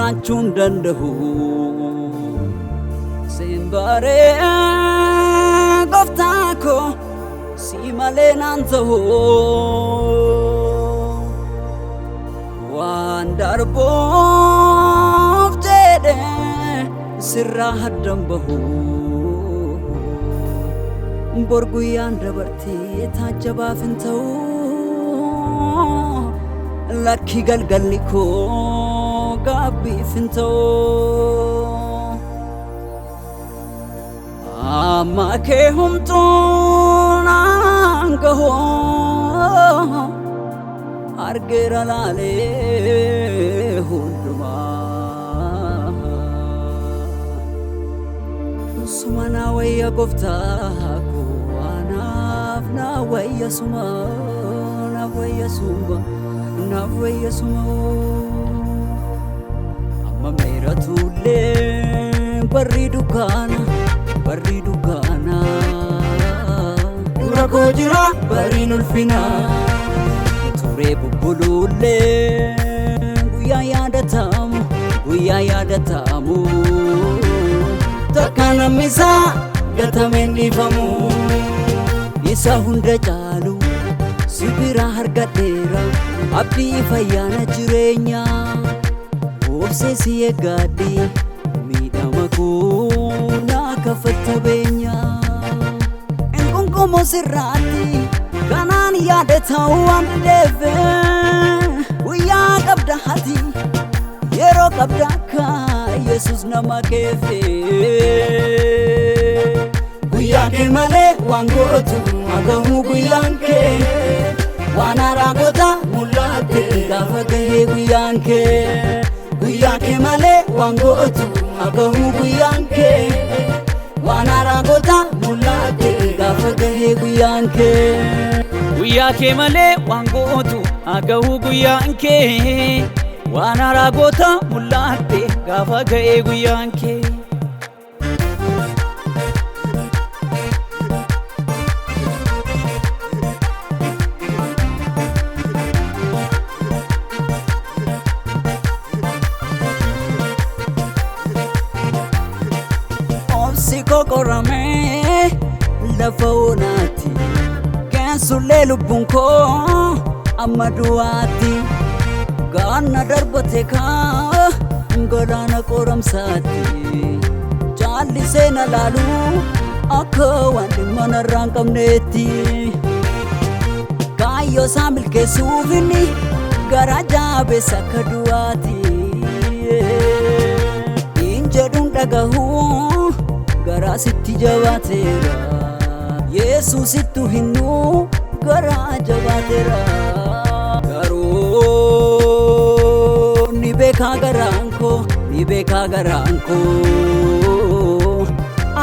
jiraachuu hin danda'u siin bare gooftaa koo si malee naan ta'u waan darbuuf jedhe sirraa haddan bahu bor guyyaan dabartee taajjabaaf hin ta'u lakki galgalli koo gaabbiif hin ta'u amma kee humtuun aangaho argeera laalee hundumaa suma naa wayya gooftaa koo anaaf naa wayya suma naaf wayya suma naaf wayya suma amma meeratullee barri dukkana dura koo jira bariin ulfinaa turee bubbuluullee guyyaa yaadatamu takka namnisaa gatameen dhiifamu isa hunda caalu si biraa argadheera abdii fayyaana jireenyaa obsee si eeggadhe miidhama koo naa kafatta beenyaa engongomoo sirraatti kanaan yaadatamu waan deefe guyyaa qabda hati yeroo qabda akka Yesus nama keefe guyyaa kee malee waan gootu agamu guyyaan kee waan haaraa goota mul'atte gaafa gahee guyyaan kee guyyaa kee malee waan gootu agamu guyyaan kee waan haaraa goota mul'atte gaafa gahee guyyaan kee guyyaa kee malee waan gootu agahu guyyaan kee waan haaraa goota mul'atte gaafa gahee guyyaan kee obsi kokorame lafa onaatti keensullee lubbuun koo amma du'aatti gaanna darbate kaa galaana qoramsaatti jaallisee na laalu akka waan dhimma narraa hin qabneetti kaayyoo isaa milkeessuuf inni garaa jaabeessa akka du'aatti hin jedhuun dhagahu garaa sitti jabaateera Yesuusittu hinnuu garaa jabaateera garuu ni beekaa garaan koo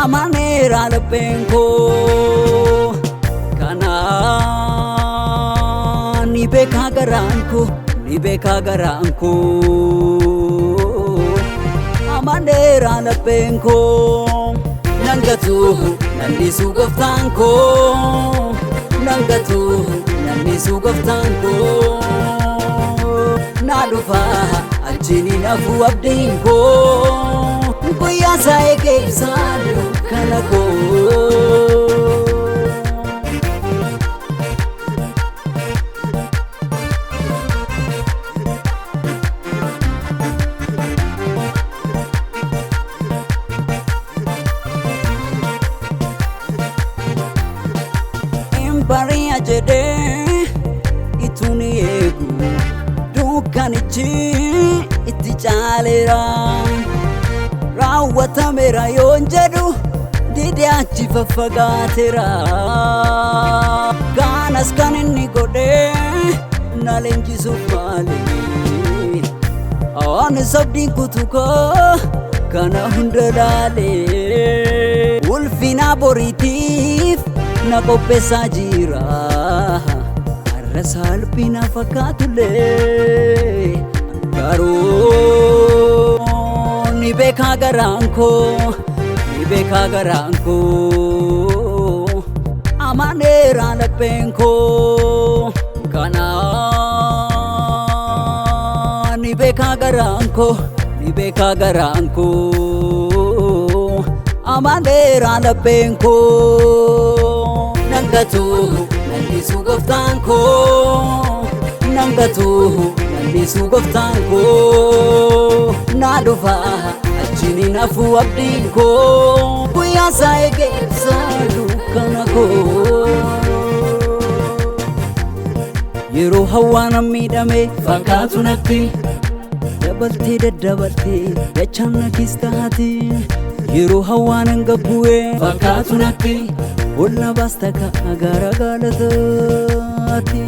amaneera lapheen koo kanaan ni beekaa garaan koo amaneera lapheen koo nangatu nannisu gooftaan koo nangatu nannisu gooftaan koo naa dhufaa achiin hafu abdiin koo guyyaa isaa eegee ibsaan kana koo bariya jedhee ituun eegu dukkanichi itti caaleera raawwatameera yoon jedhu didee achi faffagaateera gaanas kan inni godhee na leenjisuuf malee anis abdiin kutukoo kana hunda laalee ulfina boriitiif na qopheessaa jira har'a salphina fakkaatullee garuu ni beekaa garaan koo amaneera lapheen koo kanaan ni beekaa garaan koo ni beeka garaan koo amaneera lapheen koo nangatu nandisu gooftaan koo nangatu nandisu gooftaan koo naa dhufa achini nafu abdiin koo guyyaa isaa eegee dukkana koo yeroo hawwaana miidhame fakkaatu natti dabaltee daddabaltee dachaan na keessa taate yeroo hawwaanan gabbu'ee fakkaatu natti bolla baasta gara galataatti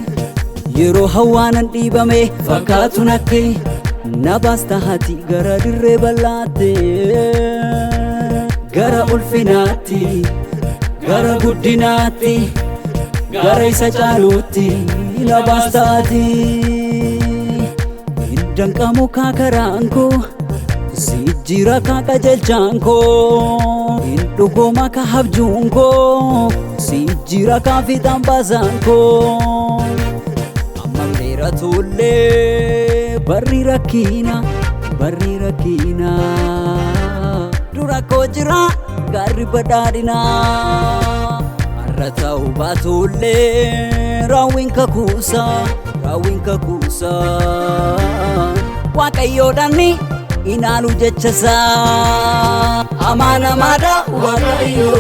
yeroo hawwaanan dhiibame fakkaatu natti na baasta hati gara dirree bal'aatte gara ulfinaatti gara guddinaatti gara isa caaluutti na baastaati danqamu kakaraan koo sijjira qajeelchaan koo dhugooma ka habjuun koo sijjira ka fiixaan baasaan koo amma meera tollee barri rakkina dura koo jira gaarri badhaadhina har'a ta'uu baatullee raawwiin kakuusa waaqayyoodhaani inaalu jechasaa amaanamaadha waaqayyo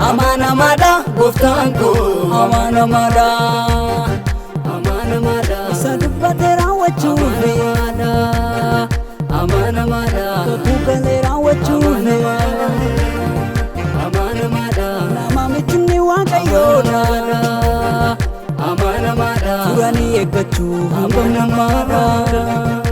amaanamaadha gooftaan koo amaanamaadha isa dubbate raawwachuuf amaanamaadha kakuu galee raawwachuuf nama mitinni waaqayyoodha turanii eeggachuu hanga namaadha.